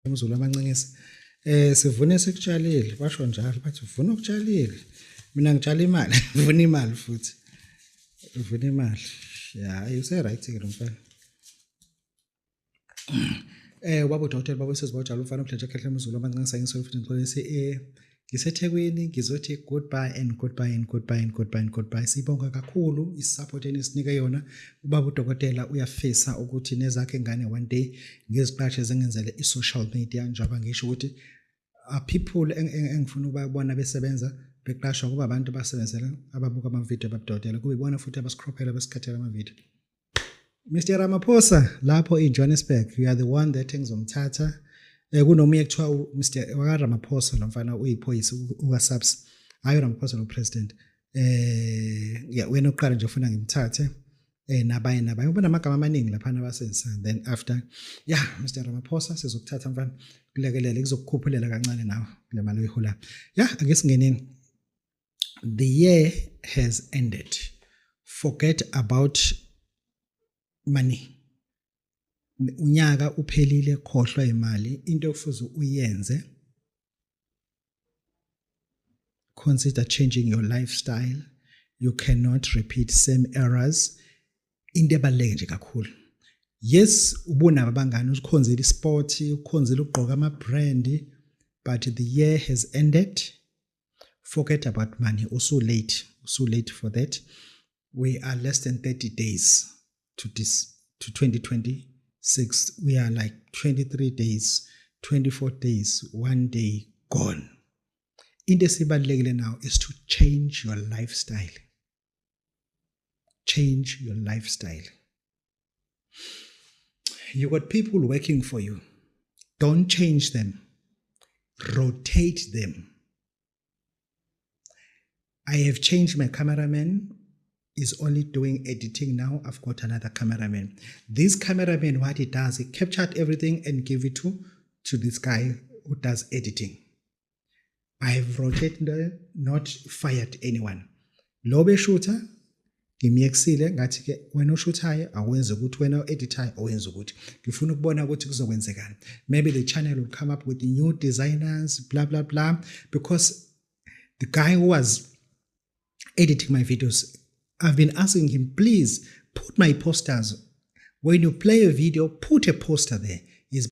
umZulu amancinyisi sivune sikutshalile basho njalo bathi uvuna okutshalile mina ngitshala imali uvuna imali futhi uvuna imali ya use right ke lo mfana ubaba uDokotela baba sesibatshala umfana omhlanje ekhehle umZulu amancinyisi ngisola futhi ngixolise ngiseThekwini ngizothi goodbye and goodbye and goodbye and goodbye and goodbye sibonga kakhulu isupport enisinike yona ubaba uDokotela uyafisa ukuthi nezakhe ingane one day ngeziqashe zengenzele isocial media njengoba ngisho ukuthi people engifuna ukubabona besebenza beqashwa kuba abantu basebenzela ababuka ama-video babudokotela kube ibona futhi abasikrophela besikhathela ama-video. Mr. Ramaphosa lapho eJohannesburg you are the one that engizomthatha kunomunye kuthiwa Mr. Ramaphosa lo mfana uyiphoyisa ukaSAPS hayi Ramaphosa lo president wena oqala nje ufuna ngimthathe nabanye ubona amagama amaningi lapha abasenzisa then after Mr. Ramaphosa sizokuthatha mfana kulekelele kuzokukhuphulela kancane nawe kule mali oyihola ake singeneni. The year has ended. Forget about money. Unyaka uphelile khohlwa imali into okufuze uyenze. Consider changing your lifestyle. You cannot repeat same errors. Into ebaluleke nje kakhulu. Yes, ubunabo abangani ukhonzela isport, ukhonzela ugqoka ama brand, but the year has ended. Forget about money. So late for that. We are less than 30 days to 2026. We are like 23 days, 24 days, 1 day gone. Into esibalulekile now is to change your lifestyle. Change your lifestyle. You got people working for you. Don't change them. Rotate them. I have changed my cameraman. Is only doing editing now. I've got another cameraman. This cameraman, what he does, he captured everything and gave it to this guy who does editing. I have rotated, not fired anyone. Lobe shooter, ngimyexile ngathi ke wena oshuthayo awenze ukuthi wena oeditayo awenze ukuthi ngifuna ukubona ukuthi kuzokwenzekani. Maybe the channel will come up with new designers, blah blah blah, because the guy who was editing my videos, I've been asking him, please put my posters. When you play a video, put a poster there.